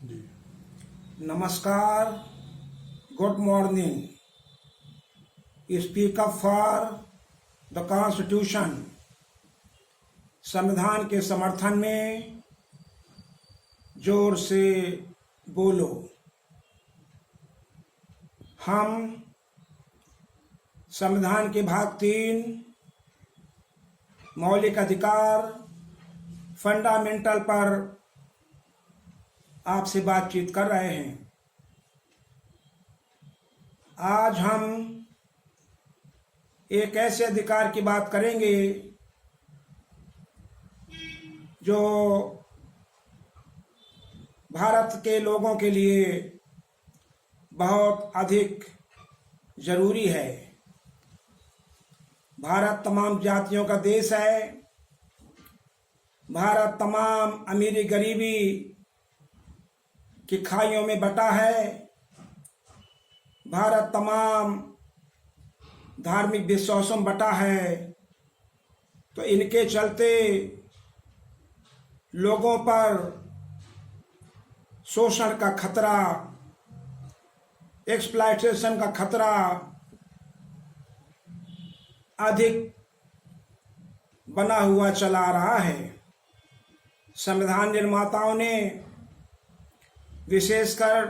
जी। नमस्कार, good morning. Speak up for the constitution. संविधान के समर्थन में जोर से बोलो। हम संविधान के भाग 3 मौलिक अधिकार फंडामेंटल पर आपसे बातचीत कर रहे हैं। आज हम एक ऐसे अधिकार की बात करेंगे जो भारत के लोगों के लिए बहुत अधिक जरूरी है। भारत तमाम जातियों का देश है। भारत तमाम अमीरी गरीबी की खाइयों में बटा है। भारत तमाम धार्मिक विश्वासों में बटा है। तो इनके चलते लोगों पर शोषण का खतरा, एक्सप्लॉयटेशन का खतरा अधिक बना हुआ चला रहा है। संविधान निर्माताओं ने, विशेषकर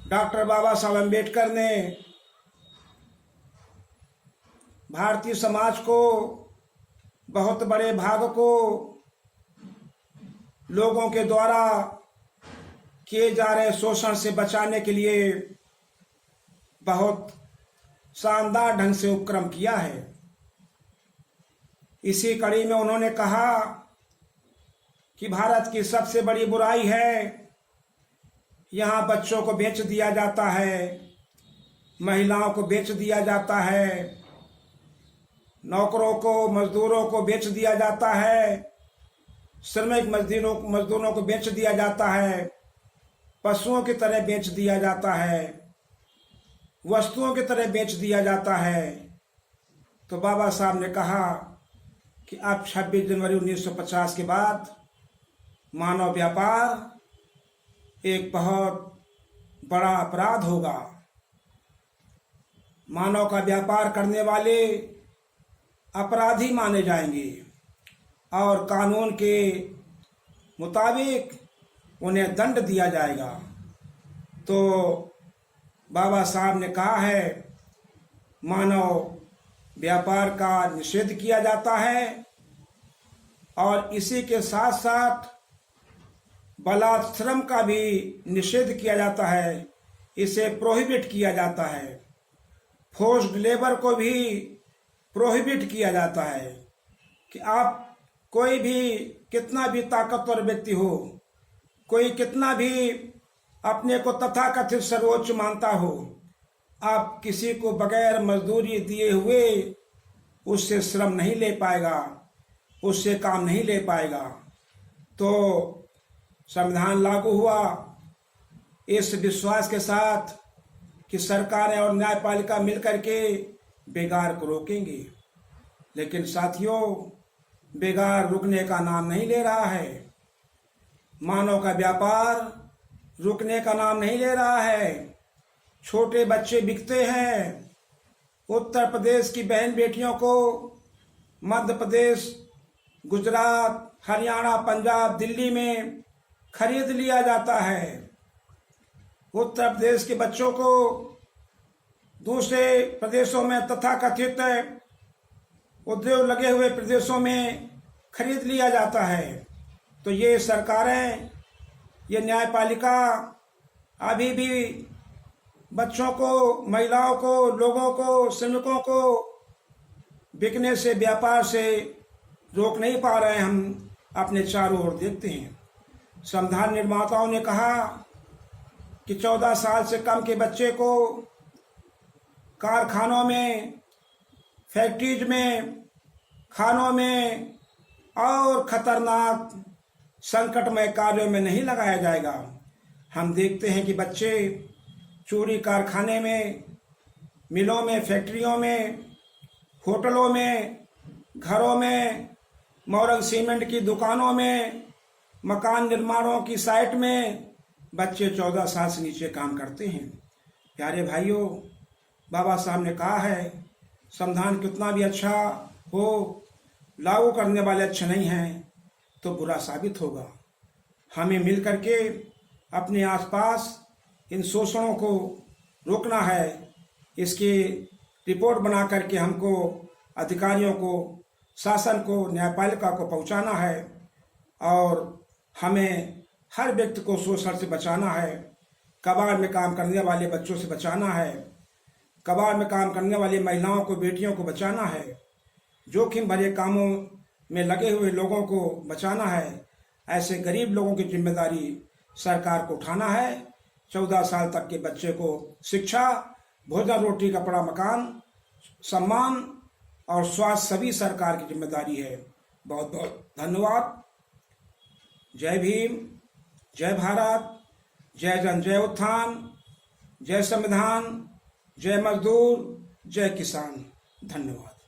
डॉक्टर बाबा साहब अम्बेडकर ने, भारतीय समाज को, बहुत बड़े भाग को लोगों के द्वारा किए जा रहे शोषण से बचाने के लिए बहुत शानदार ढंग से उपक्रम किया है। इसी कड़ी में उन्होंने कहा कि भारत की सबसे बड़ी बुराई है, यहाँ बच्चों को बेच दिया जाता है, महिलाओं को बेच दिया जाता है, नौकरों को, मजदूरों को बेच दिया जाता है, श्रमिक मजदूरों को बेच दिया जाता है, पशुओं की तरह बेच दिया जाता है, वस्तुओं की तरह बेच दिया जाता है। तो बाबा साहब ने कहा कि अब 26 जनवरी 1950 के बाद मानव व्यापार एक बहुत बड़ा अपराध होगा। मानव का व्यापार करने वाले अपराधी माने जाएंगे और कानून के मुताबिक उन्हें दंड दिया जाएगा। तो बाबा साहब ने कहा है, मानव व्यापार का निषेध किया जाता है और इसी के साथ साथ बलात्श्रम का भी निषेध किया जाता है, इसे प्रोहिबिट किया जाता है। फोर्स्ड लेबर को भी प्रोहिबिट किया जाता है कि आप कोई भी कितना भी ताकतवर व्यक्ति हो, कोई कितना भी अपने को तथाकथित सर्वोच्च मानता हो, आप किसी को बगैर मजदूरी दिए हुए उससे श्रम नहीं ले पाएगा, उससे काम नहीं ले पाएगा। तो संविधान लागू हुआ इस विश्वास के साथ कि सरकार और न्यायपालिका मिलकर के बेगार को रोकेंगे। लेकिन साथियों, बेगार रुकने का नाम नहीं ले रहा है। मानव का व्यापार रुकने का नाम नहीं ले रहा है। छोटे बच्चे बिकते हैं। उत्तर प्रदेश की बहन बेटियों को मध्य प्रदेश, गुजरात, हरियाणा, पंजाब, दिल्ली में खरीद लिया जाता है। उत्तर प्रदेश के बच्चों को दूसरे प्रदेशों में तथाकथित उद्योग लगे हुए प्रदेशों में खरीद लिया जाता है। तो ये सरकारें, ये न्यायपालिका अभी भी बच्चों को, महिलाओं को, लोगों को, श्रमिकों को बिकने से, व्यापार से रोक नहीं पा रहे हैं। हम अपने चारों ओर देखते हैं। संविधान निर्माताओं ने कहा कि 14 साल से कम के बच्चे को कारखानों में, फैक्ट्रीज में, खानों में और खतरनाक संकटमय कार्यों में नहीं लगाया जाएगा। हम देखते हैं कि बच्चे चूड़ी कारखाने में, मिलों में, फैक्ट्रियों में, होटलों में, घरों में, मोरंग सीमेंट की दुकानों में, मकान निर्माणों की साइट में बच्चे 14 साल से नीचे काम करते हैं। प्यारे भाइयों, बाबा साहब ने कहा है संविधान कितना भी अच्छा हो, लागू करने वाले अच्छे नहीं हैं तो बुरा साबित होगा। हमें मिल करके अपने आसपास इन शोषणों को रोकना है। इसकी रिपोर्ट बना करके हमको अधिकारियों को, शासन को, न्यायपालिका को पहुंचाना है और हमें हर व्यक्ति को शोषण से बचाना है। कबाड़ में काम करने वाले बच्चों से बचाना है, कबाड़ में काम करने वाली महिलाओं को, बेटियों को बचाना है, जोखिम भरे कामों में लगे हुए लोगों को बचाना है। ऐसे गरीब लोगों की जिम्मेदारी सरकार को उठाना है। 14 साल तक के बच्चे को शिक्षा, भोजन, रोटी, कपड़ा, मकान, सम्मान और स्वास्थ्य सभी सरकार की जिम्मेदारी है। बहुत बहुत धन्यवाद। जय भीम, जय भारत, जय जन, जय उत्थान, जय संविधान, जय मजदूर, जय किसान। धन्यवाद।